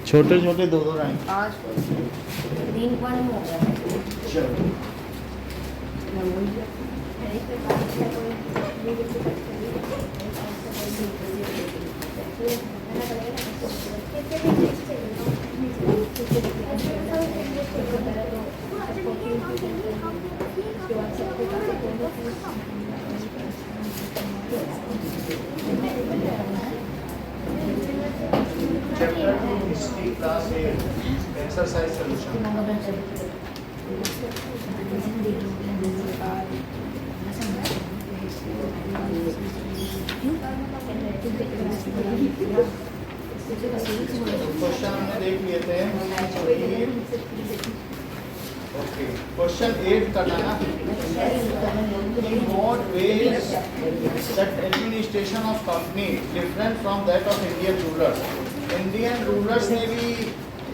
छोटे छोटे दो दो लाइन। 5 3 पॉइंट हो गया। चलो chapter 2 history class 8 exercise solution. Question हमने देख लिए थे। ओके, क्वेश्चन 8 करना ना। In what ways that administration of company different from that of Indian rulers? Indian rulers ने भी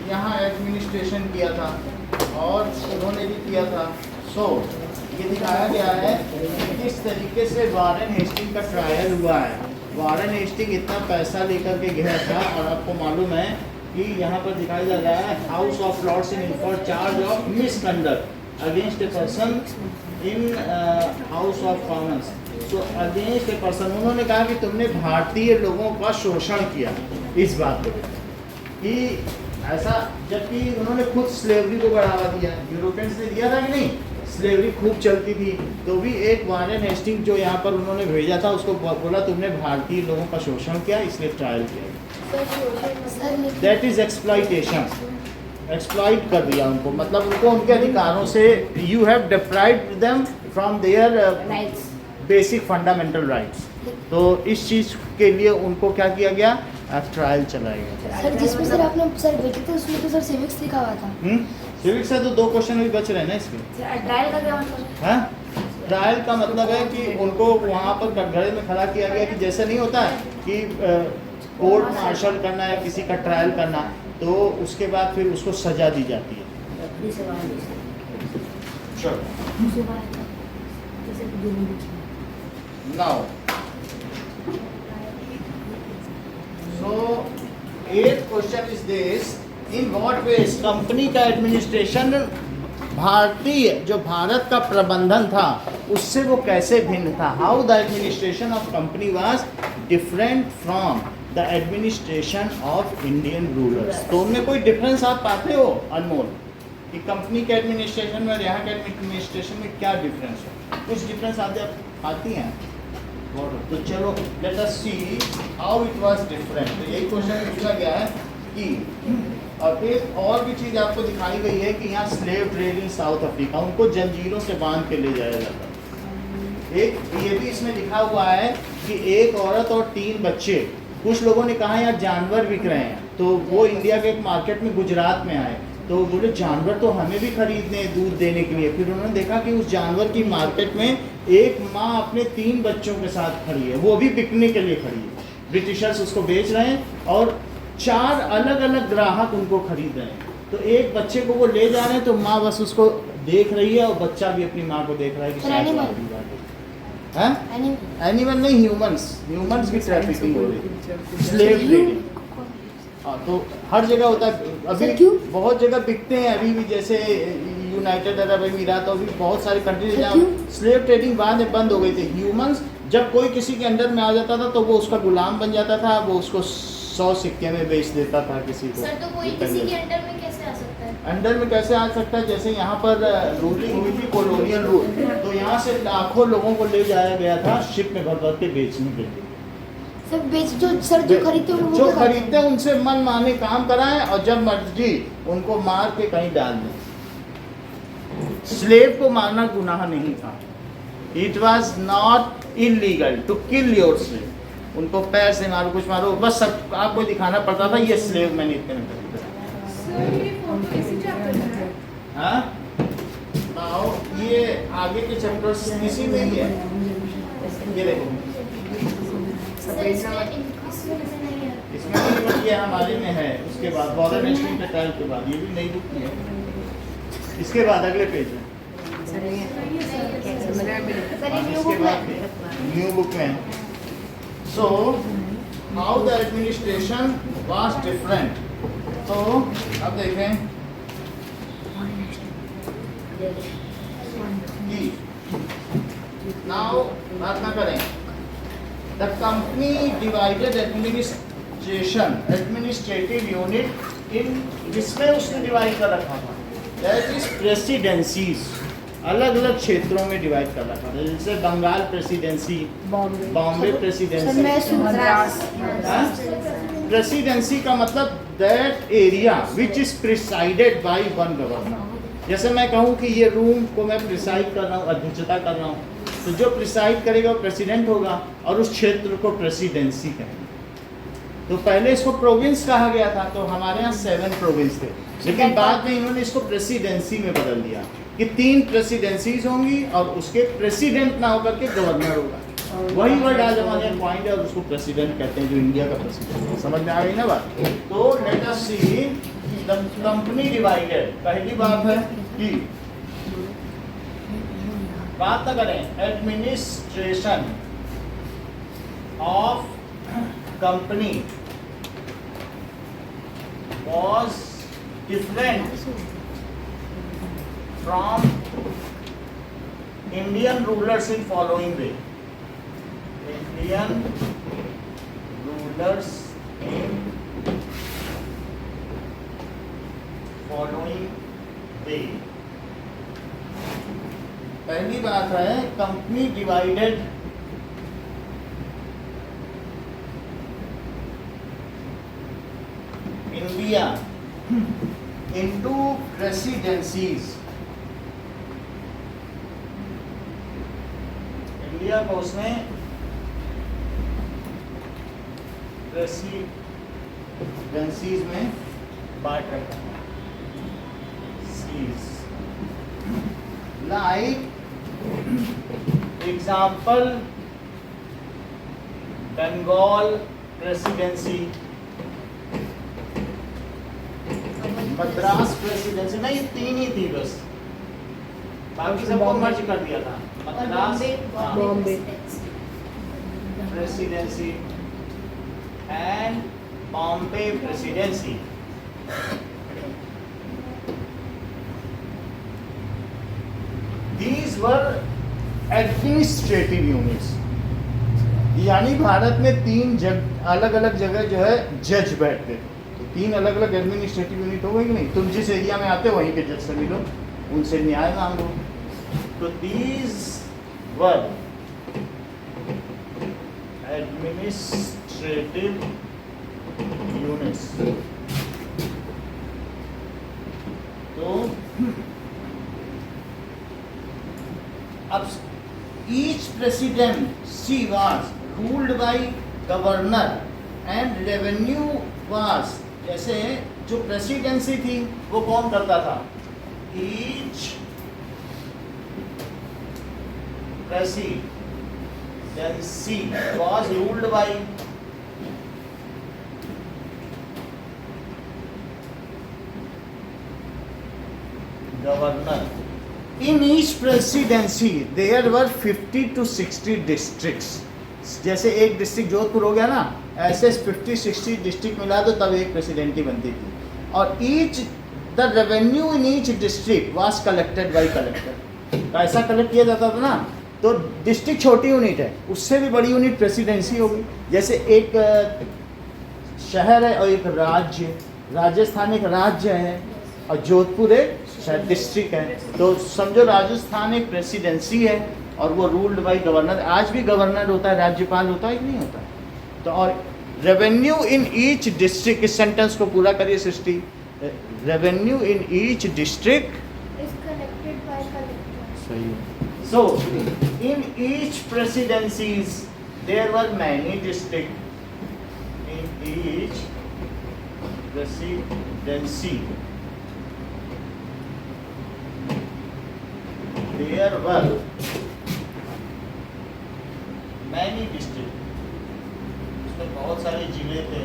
यहाँ एडमिनिस्ट्रेशन किया था और उन्होंने भी किया था। सो ये दिखाया गया है कि किस तरीके से वारेन हेस्टिंग का ट्रायल हुआ है। वारेन हेस्टिंग इतना पैसा लेकर के गया था और आपको मालूम है कि यहाँ पर दिखाया जा रहा है House of Lords in for charge of misconduct against a person in House of Commons. तो अगेंस्ट ए पर्सन उन्होंने कहा कि तुमने भारतीय लोगों का शोषण किया इस बात को कि ऐसा, जबकि उन्होंने खुद स्लेवरी को बढ़ावा दिया। यूरोपियंस ने दिया था कि नहीं, स्लेवरी खूब चलती थी। तो भी एक वारेन हेस्टिंग जो यहाँ पर उन्होंने भेजा था उसको बोला तुमने भारतीय लोगों का शोषण किया इसलिए ट्रायल किया। That is exploitation. एक्सप्लॉइट कर दिया उनको, मतलब उनको उनके अधिकारों से you have deprived them from their basic fundamental rights. तो इस चीज़ के लिए उनको क्या किया गया, ट्रायल चलाया गया। सर जिसमें सर आपने सर भेजे थे उसमें तो सर सिविक्स लिखा हुआ था। सिविक्स से तो 2 क्वेश्चन भी बच रहे हैं ना इसमें। ट्रायल का क्या मतलब है? ट्रायल का मतलब है कि उनको वहाँ पर कटघरे में खड़ा किया गया कि जैसे नहीं होता है कि कोर्ट मार्शल करना है, किसी का ट्रायल करना, तो उसके बाद फिर उसको सजा दी जाती है। Now so 8th question is this, in what ways company का एडमिनिस्ट्रेशन भारतीय जो भारत का प्रबंधन था उससे वो कैसे भिन्न था। How the administration of company was different from the administration of Indian rulers. तो उनमें कोई डिफरेंस आप पाते हो अनमोल कि कंपनी के एडमिनिस्ट्रेशन में और यहाँ के एडमिनिस्ट्रेशन में क्या डिफरेंस है? कुछ डिफरेंस आप पाती हैं? तो चलो let us see how it was different. तो यही क्वेश्चन पूछा गया है कि, और फिर और भी चीज़ आपको दिखाई गई है कि यहाँ slave trade in south Africa, उनको जंजीरों से बांध के ले जाया जाता। एक ये भी इसमें लिखा हुआ है कि एक औरत और 3 बच्चे, कुछ लोगों ने कहा यार जानवर बिक रहे हैं, तो वो इंडिया के एक मार्केट में गुजरात में आए, तो बोले जानवर तो हमें भी खरीदने हैं दूध देने के लिए। फिर उन्होंने देखा कि उस जानवर की मार्केट में एक माँ अपने 3 बच्चों के साथ खड़ी है, वो भी बिकने के लिए खड़ी है। ब्रिटिशर्स उसको बेच रहे हैं और 4 अलग अलग ग्राहक उनको खरीद रहे हैं। तो एक बच्चे को वो ले जा रहे हैं तो माँ बस उसको देख रही है और बच्चा भी अपनी माँ को देख रहा है कि एनिमल नहीं, ह्यूमंस की ट्रैफिकिंग हो रही है, स्लेव ट्रेडिंग। हाँ, तो हर जगह होता है, अभी बहुत जगह बिकते हैं अभी भी, जैसे यूनाइटेड अरब अमीरात और भी बहुत सारी कंट्रीज जहाँ स्लेव ट्रेडिंग बाद में बंद हो गई थी। ह्यूमंस जब कोई किसी के अंडर में आ जाता था तो वो उसका गुलाम बन जाता था, वो उसको 100 सिक्के में बेच देता था किसी को। सर तो कोई किसी के अंडर में कैसे आ सकता है? अंडर में कैसे आ सकता है? जैसे यहाँ पर रूलिंग हुई थी कॉलोनियल रूल, तो यहाँ से लाखों लोगों को ले जाया गया था शिप में भर भर के बेचने के लिए। जो खरीदते हैं उनसे मन माने काम कराएं और जब मर्जी उनको मार के कहीं डाल दें। स्लेव को मारना गुनाह नहीं था। It was not illegal to kill your slave. उनको पैर से मारो, कुछ मारो, बस सब आपको दिखाना पड़ता था ये स्लेव मैंने इतने में खरीदा। ये आगे के चैप्टर्स इसी में ही है। ये देखो इसमें नहीं, ये हमारे में है। उसके बाद वारेन हेस्टिंग के ट्रायल के बाद ये भी नई बुक है। इसके बाद अगले पेज में न्यू बुक में। So how the administration was different तो अब देखें कि नाउ बात ना करें the company divided administrative unit in जिसमें उसने डिवाइड कर रखा था दैट इज प्रेसिडेंसीज, अलग अलग क्षेत्रों में डिवाइड कर रखा था, जैसे Bengal presidency, Bombay presidency. Presidency का मतलब that area which is presided by one governor. जैसे मैं कहूँ कि ये रूम को मैं प्रिसाइड कर रहा हूँ, अध्यक्षता कर रहा हूँ, तो जो प्रिसाइड करेगा वो प्रेसिडेंट होगा और उस क्षेत्र को प्रेसिडेंसी कहेंगे। तो पहले इसको प्रोविंस कहा गया था, तो हमारे यहाँ 7 प्रोविंस थे, लेकिन बाद में इन्होंने इसको प्रेसिडेंसी में बदल दिया कि 3 प्रेसिडेंसीज होंगी और उसके प्रेसिडेंट ना होकर के गवर्नर होगा। वही वर्ड आज हमारे यहाँ पॉइंट है और उसको प्रेसिडेंट कहते हैं, जो इंडिया का प्रेसिडेंट है। समझ में आ गई ना बात? तो let us see the company divided. पहली बात है कि बात ना करें administration of company was different from Indian rulers in following way. Indian rulers in following way. पहली बात है company divided India into presidencies। India को उसने प्रेसिडेंसीज में बांट रखा है। Like example Bengal presidency, Madras presidency, नहीं 3 ही थी बस, बाकी सबको मर्ज कर दिया था। Madras Bombay presidency and Bombay presidency. These were administrative units, यानी भारत में 3 अलग अलग जगह जो है जज बैठते थे। 3 अलग अलग एडमिनिस्ट्रेटिव यूनिट हो गई कि नहीं? तुम जिस एरिया में आते हो वहीं के जज से मिलो, उनसे न्याय मांगो। तो दीज वर एडमिनिस्ट्रेटिव यूनिट्स। तो अब each presidency was ruled by governor and revenue was, जैसे जो प्रेसिडेंसी थी वो कौन करता था? Each presidency was ruled by governor। In each presidency there were 50 to 60 districts। जैसे एक डिस्ट्रिक्ट जोधपुर हो गया ना, ऐसे 50-60 डिस्ट्रिक्ट मिला दो तब एक प्रेसिडेंसी बनती थी। और each the revenue in each district was collected by collector. ऐसा कलेक्ट किया जाता था ना, तो डिस्ट्रिक्ट छोटी यूनिट है, उससे भी बड़ी यूनिट प्रेसिडेंसी होगी। जैसे एक शहर है और एक राज्य, राजस्थान एक राज्य है और जोधपुर एक शायद डिस्ट्रिक्ट है। तो समझो राजस्थान एक प्रेसिडेंसी है और वो रूल्ड बाय गवर्नर। आज भी गवर्नर होता है, राज्यपाल होता है कि नहीं होता? तो और रेवेन्यू इन ईच डिस्ट्रिक्ट, इस सेंटेंस को पूरा करिए Srishti. Revenue in each district is collected by collector। सही है। So in each presidencies there were many district. In each presidency there were many districts, उसमें बहुत सारे जिले थे।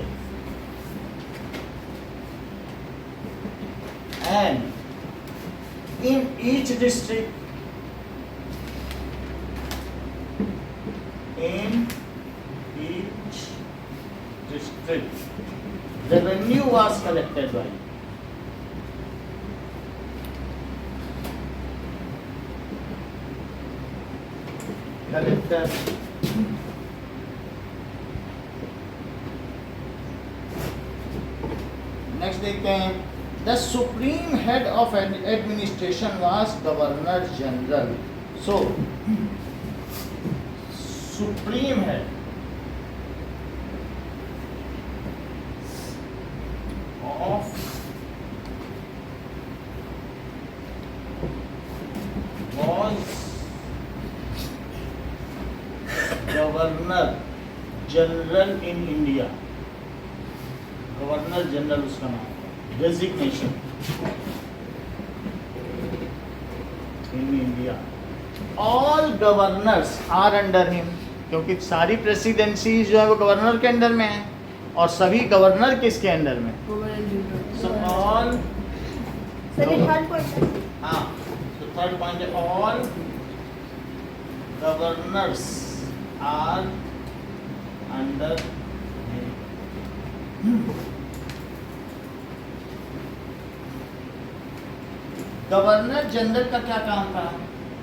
and in each district revenue was collected by? Collector. Next देखते हैं, the supreme head of administration was Governor General. So, supreme head of was Governor General in India. Governor general उसका नाम, designation in India. All governors are under him, क्योंकि सारी presidency जो है वो governor के अंडर में है, और सभी गवर्नर किसके अंडर में? सो ऑल, सर ये थर्ड पर्सन हाँ, तो थर्ड पॉइंट है, all governors are under. Governor general का क्या काम था?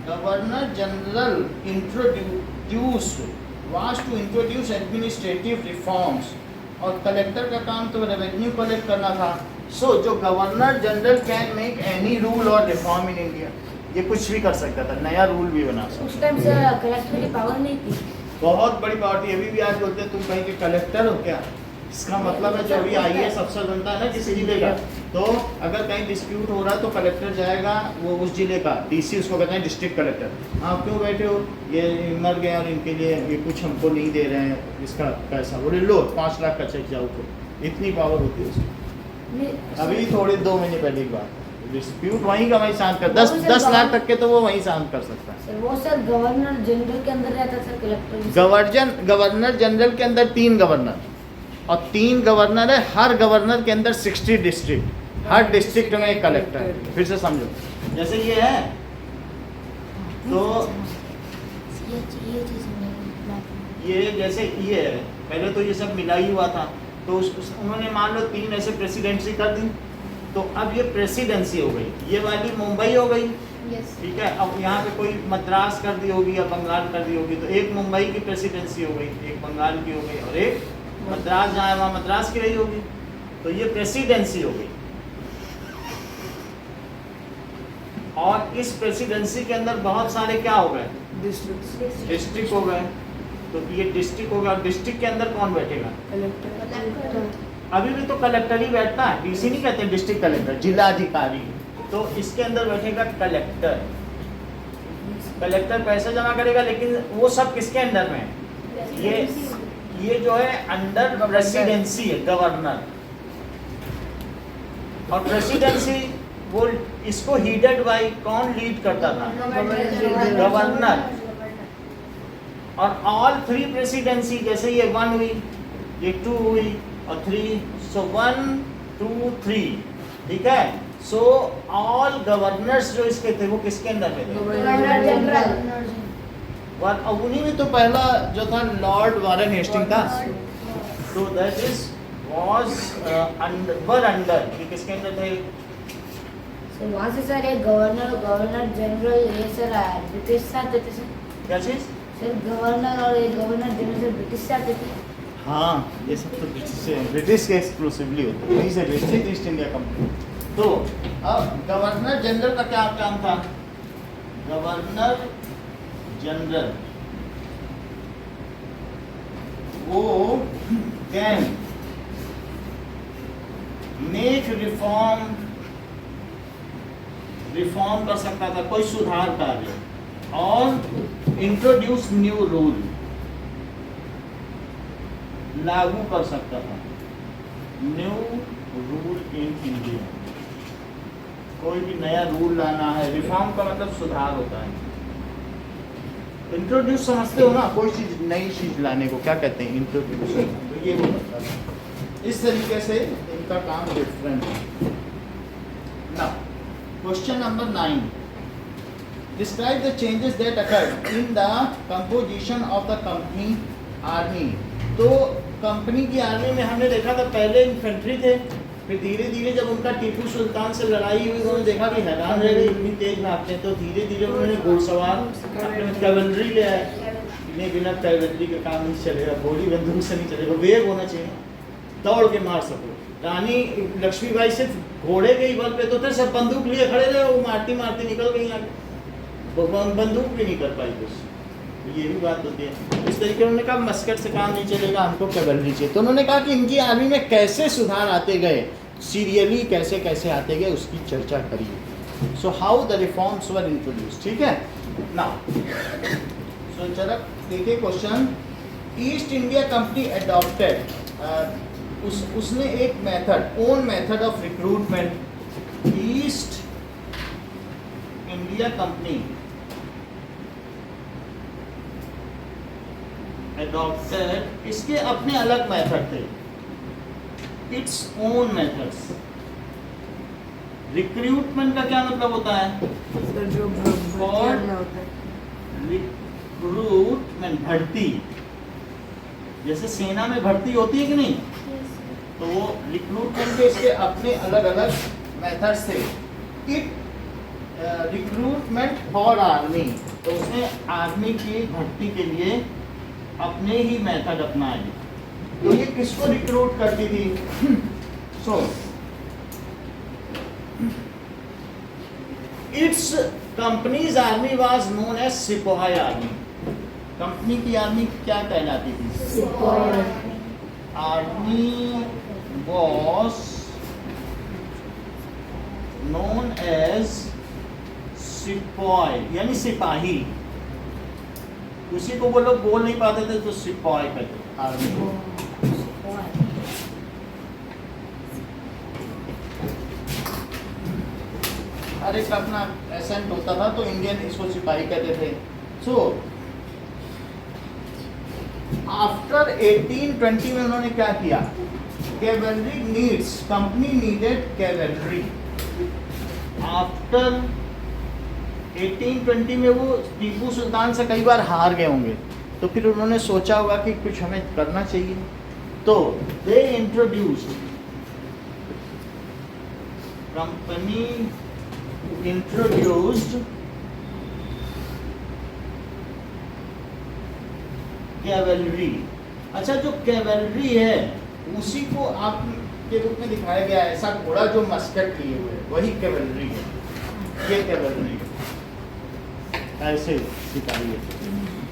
Governor general was to introduce administrative reforms, और कलेक्टर का काम तो रेवेन्यू कलेक्ट करना था. सो जो governor general can make any rule और रिफॉर्म इन इंडिया, ये कुछ भी कर सकता था, नया रूल भी बना सकता. उस टाइम से कलेक्टर की पावर नहीं थी. बहुत बड़ी पावर थी. अभी भी आज बोलते हैं तुम कहीं के कलेक्टर हो क्या? इसका मतलब है जो अभी IAS अफसर बनता है ना किसी जिले का, तो अगर कहीं डिस्प्यूट हो रहा है तो कलेक्टर जाएगा, वो उस जिले का DC, उसको कहते हैं डिस्ट्रिक्ट कलेक्टर. आप क्यों बैठे हो? ये मर गए और इनके लिए ये कुछ हमको नहीं दे रहे हैं, इसका पैसा बोले लो 5 लाख का चेक जाओ. तो इतनी पावर होती है उसकी. अभी थोड़े 2 महीने पहले की बात, डिस्प्यूट वहीं का वहीं शांत कर, 10 लाख तक के तो वो वहीं शांत कर सकता है. सर वो सर गवर्नर जनरल के अंदर रहता सर कलेक्टर. गवर्नर जनरल के अंदर 3 गवर्नर, और 3 गवर्नर है, हर गवर्नर के अंदर 60 डिस्ट्रिक्ट, हर डिस्ट्रिक्ट में एक कलेक्टर. फिर से समझो, जैसे ये है तो ये जैसे ये है, पहले तो ये सब मिला ही हुआ था, तो उन्होंने मान लो 3 ऐसे प्रेसिडेंसी कर दी, तो अब ये प्रेसिडेंसी हो गई, ये वाली मुंबई हो गई. यस ठीक है, अब यहाँ पे कोई मद्रास कर दी होगी या बंगाल कर दी होगी, तो एक मुंबई की प्रेसिडेंसी हो गई, एक बंगाल की हो गई, और एक मद्रास जहाँ है वहाँ मद्रास की रही होगी. तो ये प्रेसिडेंसी हो गई, और इस प्रेसिडेंसी के अंदर बहुत सारे क्या हो गए? डिस्ट्रिक्ट हो गए. तो ये डिस्ट्रिक्ट हो गया, और डिस्ट्रिक्ट के अंदर कौन बैठेगा? अभी भी तो कलेक्टर ही बैठता है, DC नहीं कहते, डिस्ट्रिक्ट कलेक्टर, जिलाधिकारी. तो इसके अंदर बैठेगा कलेक्टर. कलेक्टर पैसे जमा करेगा, लेकिन वो सब किसके अंडर में है? ये जो है अंडर प्रेसिडेंसी है, गवर्नर. और प्रेसिडेंसी वो इसको हीडेड बाय कौन लीड करता था? गवर्नर. और ऑल 3 प्रेसिडेंसी, जैसे ये 1 हुई, ये 2 हुई, और 3, सो 1 2 3, ठीक है. सो ऑल गवर्नर्स जो इसके थे वो किसके अंदर में थे? Governor general. और उन्हीं में तो पहला जो था लॉर्ड वारन हेस्टिंग था. तो दैट इज वाज अंडर, ये किसके अंदर थे? सर वहाँ से सर एक गवर्नर और गवर्नर जनरल ये सर ब्रिटिश से आते थे सर. क्या चीज? सर गवर्नर और एक गवर्नर जनरल सर ब्रिटिश से आते थे. हाँ, ये सब तो ब्रिटिश के एक्सक्लूसिवली होते हैं, से रजिस्टर्ड ईस्ट इंडिया कंपनी. तो अब गवर्नर जनरल का क्या काम था? गवर्नर जनरल वो कैन मेक रिफॉर्म कर सकता था, कोई सुधार कार्य, और इंट्रोड्यूस न्यू रूल, लागू कर सकता था न्यू रूल इन इंडिया. कोई भी नया रूल लाना है, रिफॉर्म का मतलब सुधार होता है. इंट्रोड्यूस समझते हो ना, कोई चीज नई चीज लाने को क्या कहते हैं? इंट्रोड्यूस. तो ये वो मतलब है. इस तरीके से इनका काम डिफरेंट है. ना question number 9, describe the changes that occurred in the composition of the company army. तो कंपनी की आर्मी में हमने देखा था पहले इन्फेंट्री थे, फिर धीरे धीरे जब उनका टीपू सुल्तान से लड़ाई हुई, उन्होंने देखा कि हैरान रह गए, इतनी तेज भागते हैं, तो धीरे धीरे उन्होंने घुड़सवार अपने कैवलरी ले आए। इन्हें बिना कैवलरी का काम नहीं चलेगा, गोली बंदूक से नहीं चलेगा, वेग होना चाहिए, दौड़ के मार सको। रानी लक्ष्मीबाई सिर्फ घोड़े के ही बल पे तो थे, सब बंदूक लिए खड़े रहे, वो मारती मारती निकल गई आगे, बंदूक भी नहीं कर पाई कुछ। ये भी बात होती है। इस तरीके उन्होंने कहा मस्कट से काम नहीं चलेगा, हमको कैवलरी चाहिए। तो उन्होंने कहा कि इनकी आर्मी में कैसे सुधार आते गए, सीरियली कैसे कैसे आते गए, उसकी चर्चा करिए। So how the reforms were introduce, ठीक है ना। सो जरा देखिए question, east India company adopted, उसने एक method, own method of recruitment. East India company adopted, इसके अपने अलग मेथड थे, इट्स ओन मेथड्स। रिक्रूटमेंट का क्या मतलब होता है? रिक्रूटमेंट भर्ती, जैसे सेना में भर्ती होती है कि नहीं, तो वो रिक्रूटमेंट के इसके अपने अलग अलग मेथड्स थे। इट रिक्रूटमेंट फॉर आर्मी, तो उसने आर्मी की भर्ती के लिए अपने ही मेथड अपनाए। तो ये किसको रिक्रूट करती थी? So its company's army was known as सिपाही आर्मी। कंपनी की आर्मी क्या कहलाती थी? सिपाही। आर्मी वाज नोन एज सिपाही, यानी सिपाही। उसी को वो लोग बोल नहीं पाते थे तो सिपाही कहते थे आर्मी को। हर एक अपना एसेंट होता था, तो इंडियन इसको सिपाही कहते थे। सो आफ्टर 1820 में उन्होंने क्या किया? Cavalry needs, company needed cavalry. After 1820 में वो टीपू सुल्तान से कई बार हार गए होंगे, तो फिर उन्होंने सोचा होगा कि कुछ हमें करना चाहिए, तो they introduced, company introduced cavalry. अच्छा, जो कैवलरी है उसी को आप के रूप में दिखाया गया है, ऐसा घोड़ा जो मस्कट लिए हुए है, वही कैवलरी है। ये कैवलरी है, ऐसे सिपाही है।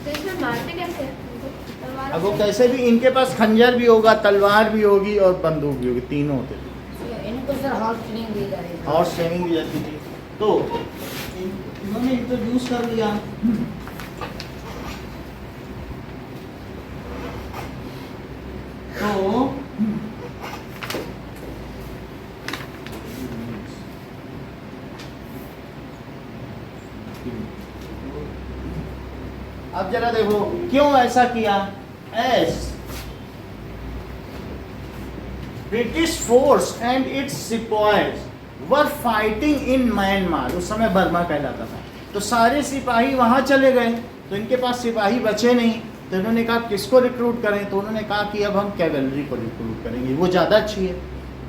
तो इसमें मारते कैसे हैं? अब वो कैसे भी, इनके पास खंजर भी होगा, तलवार भी होगी और बंदूक भी होगी, तीनों होते थे। इनको सर हॉर्स ट्रेनिंग दी जा रही थी। हॉर्स ट्रेनिंग भी जाती थी। तो इन्होंने इंट्रोड्यूस कर लिया। तो अब जरा देखो क्यों ऐसा किया। As British force and its sipahis were fighting in Myanmar, उस समय बर्मा कहलाता था, तो सारे सिपाही वहां चले गए, तो इनके पास सिपाही बचे नहीं, तो इन्होंने कहा किसको रिक्रूट करें, तो उन्होंने कहा कि अब हम कैवलरी को रिक्रूट करेंगे, वो ज़्यादा अच्छी है।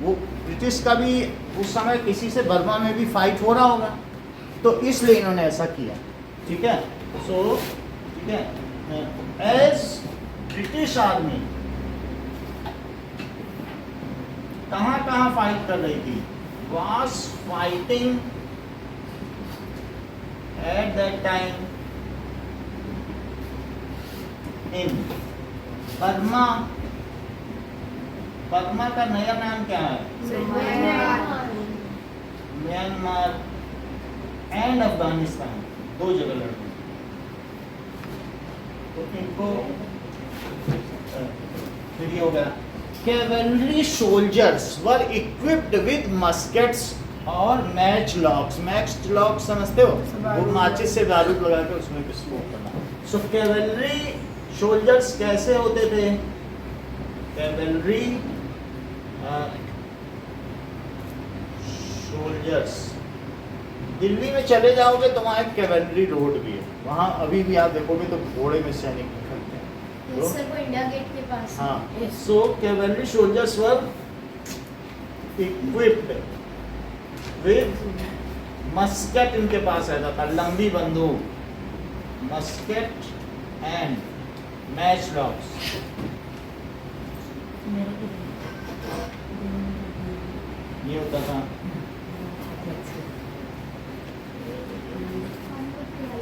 वो ब्रिटिश का भी उस समय किसी से बर्मा में भी फाइट हो रहा होगा, तो इसलिए इन्होंने ऐसा किया। ठीक है, सो ठीक है, एज ब्रिटिश आर्मी कहाँ कहाँ फाइट कर रही थी? was fighting at that time in Burma. Burma का नया नाम क्या है? म्यांमार एंड अफगानिस्तान, दो जगह लड़ रही। तो इनको फिर ये हो गया। Cavalry soldiers were equipped with muskets और मैच लॉक्स। मैच लॉक समझते हो? वो माचिस से बारूद लगा के उसमें विस्फोट करना। सो कैवलरी सोल्जर्स कैसे होते थे? कैवलरी सोल्जर्स, दिल्ली में चले जाओगे तो वहाँ एक कैवलरी रोड भी है, वहाँ अभी भी आप देखोगे तो घोड़े में सैनिक निकलते हैं। सर वो इंडिया गेट के पास। हाँ, so cavalry soldiers were equipped with musket, इनके पास रहता था, लंबी बंदूक, musket and matchlocks। ये होता था।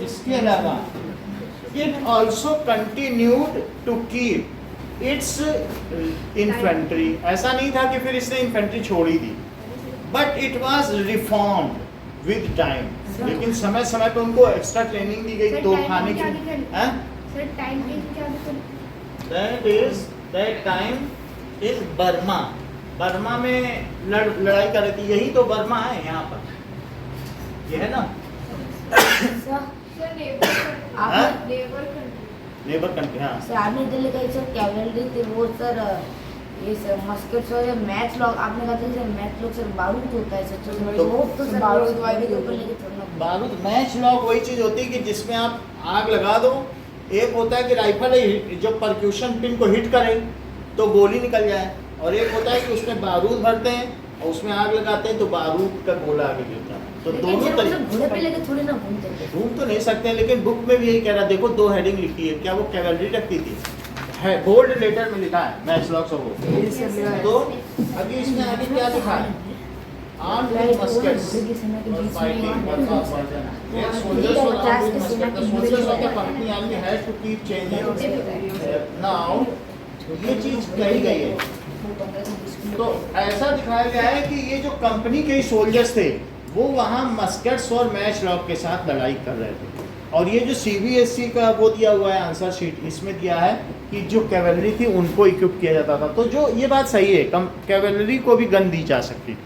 इसके अलावा it also continued to keep its infantry, ऐसा नहीं था कि फिर इसने इन्फेंट्री छोड़ी थी, but it was reformed with time, लेकिन समय समय पे उनको एक्स्ट्रा ट्रेनिंग दी गई तोपखाने की। हैं? सर टाइम की क्या दिक्कत? That time is Burma, Burma में लड़ाई कर रही थी, यही तो बर्मा है यहाँ पर, ये है ना सर नेबर कंट्री। हाँ सर आपने दिल्ली का सर कैवलरी थी वो सर ये सर मस्केट और मैच लॉक आपने कहा था सर मैच लॉक सर बारूद होता है सर, तो वो तो सर बारूद वाले के ऊपर लेके चलना। बारूद मैच लॉक वही चीज होती है कि जिसमें आप आग लगा दो, एक होता है कि राइफल जो परक्यूशन पिन को हिट करे तो गोली निकल जाए, और एक होता है कि उसमें बारूद भरते हैं और उसमें आग लगाते हैं तो बारूद का गोला आगे गिरता है। तो दोनों तरीके घोड़े पे लेके थोड़ी ना घूमते थे। घूम तो नहीं सकते हैं, लेकिन बुक में भी यही कह रहा है, देखो 2 हेडिंग लिखी है, क्या वो कैवलरी रखती थी, है बोल्ड लेटर में लिखा है मैच लॉक्स वो। तो अभी इसमें आगे क्या लिखा है, armed with muskets for fighting for version. Yes, soldiers were armed with muskets. The soldiers of the company army had to keep changing. Now ये चीज कही गई है, तो ऐसा दिखाया गया है कि ये जो कंपनी के सोल्जर्स थे वो वहाँ मस्केट्स और मैच लॉक के साथ लड़ाई कर रहे थे। और ये जो CBSE का वो दिया हुआ है आंसर शीट, इसमें दिया है कि जो कैवलरी थी उनको इक्विप किया जाता था। तो जो ये बात सही है, कैवलरी को भी गन दी जा सकती थी,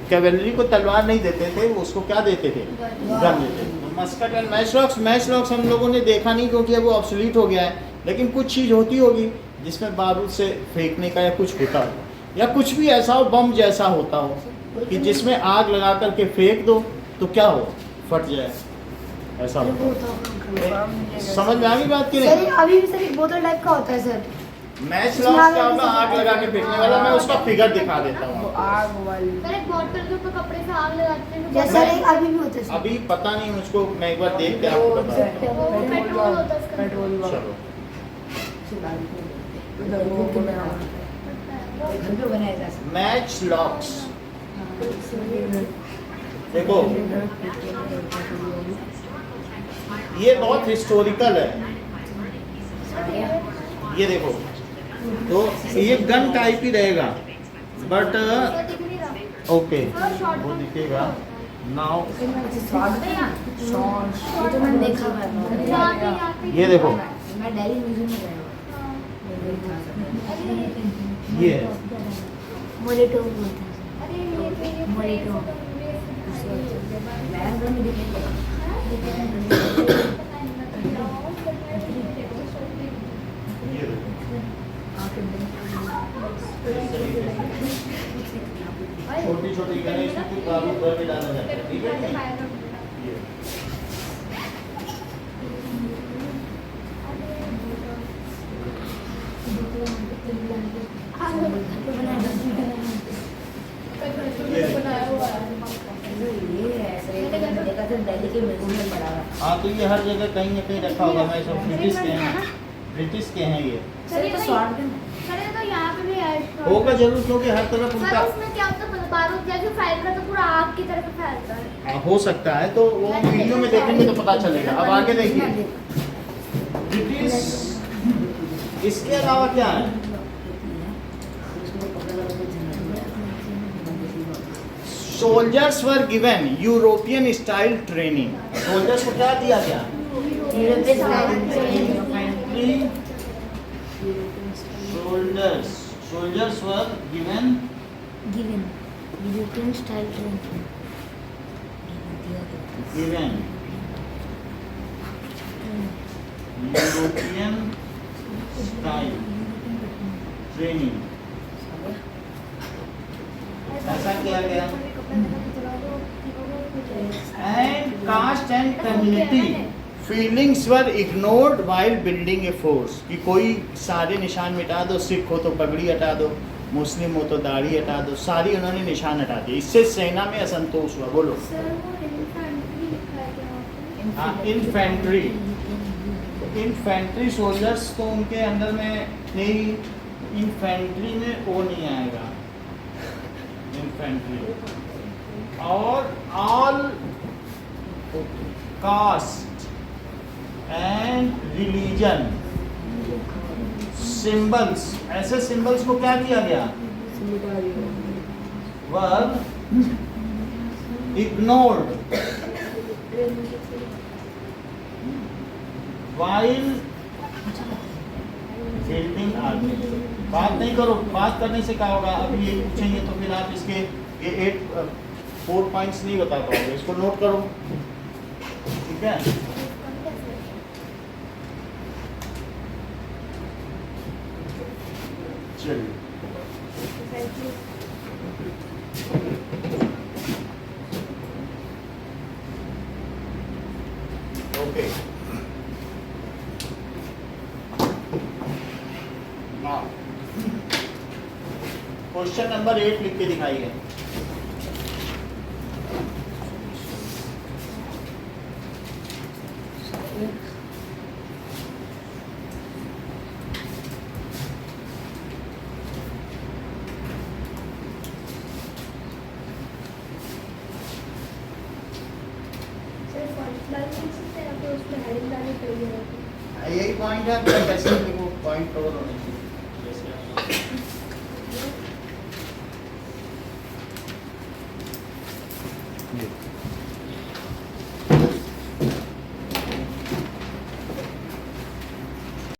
कैवलरी को तलवार नहीं देते थे, वो उसको क्या देते थे, गन देते थे। मस्केट एंड मैच लॉक्स हम लोगों ने देखा नहीं क्योंकि अब वो ऑब्सोलीट हो गया है, लेकिन कुछ चीज़ होती होगी जिसमें बारूद से फेंकने का या कुछ होता हो, या कुछ भी ऐसा हो बम जैसा होता हो कि जिसमें आग लगा करके फेंक दो तो क्या हो, फट जाए, ऐसा हो। समझ में आ गई बात की सर नहीं? अभी भी सर एक बोतल टाइप का होता है सर। मैच लॉक्स क्या होगा, आग लगा के फेंकने वाला, मैं उसका फिगर दिखा देता हूँ। सर एक बॉटल के ऊपर कपड़े से आग लगाते हैं जैसा एक अभी भी होता है सर। अभी पता नहीं मुझको, मैं एक बार देख के आपको बता देता हूँ। वो पेट्रोल होता है उसका। चलो घर पे बनाया जा सकता मैच लॉक्स देखो, ये बहुत हिस्टोरिकल है, ये देखो, तो ये गन टाइप ही रहेगा, बट ओके वो दिखेगा नाउ। ये तो मैंने देखा हुआ है। ये देखो, मैं दिल्ली म्यूजियम में गया ये मोलेटो बोलते हैं। ये देखो, छोटी छोटी गन इसमें कुछ बारूद भर के डाला जाता है, ठीक है? ये दिल्ली के म्यूजियम में पड़ा हुआ है। हाँ, तो ये हर जगह कहीं ना कहीं रखा होगा। मैं सब ब्रिटिश के हैं, ब्रिटिश के हैं ये। सर ये तो शॉर्ट गन है। सर ये तो यहाँ पे भी है। होगा जरूर, क्योंकि हर तरफ सर उनका उसमें क्या होता है, बारूद जैसे फैलता है तो पूरा आग की तरफ फैलता है। हो सकता है, तो वो वीडियो में देखेंगे तो पता चलेगा। अब आगे देखिए, ब्रिटिश, इसके अलावा क्या है, soldiers were given European style training. Soldiers को क्या दिया गया, soldiers were given European style training. European style training ऐसा किया गया। And caste and community feelings were ignored while building a force, कि कोई सारे निशान मिटा दो, सिख हो तो पगड़ी हटा दो, मुस्लिम हो तो दाढ़ी हटा दो, सारी उन्होंने निशान हटा दिए। इससे सेना में असंतोष हुआ। बोलो। सर वो इन्फेंट्री लिखा है क्या वहाँ पे? हाँ, इन्फेंट्री। इन्फेंट्री सोल्जर्स तो उनके अंदर में नहीं, इन्फेंट्री में वो नहीं आएगा, इन्फेंट्री। और all cast and religion symbols, ऐसे सिंबल्स को क्या किया गया? वर इग्नोर्ड while building army। बात नहीं करो, बात करने से क्या होगा? अभी ये पूछेंगे तो फिर आप इसके ये 4 पॉइंट्स नहीं बता पाओगे, इसको नोट करो, ठीक है? चलिए, ओके। क्वेश्चन नंबर 8 लिख के दिखाइए। सर फर्स्ट लाइन से आप उसमें हेडिंग डालनी पड़ेगी। यही पॉइंट है, आपका कैसे देखो पॉइंट कवर होने चाहिए।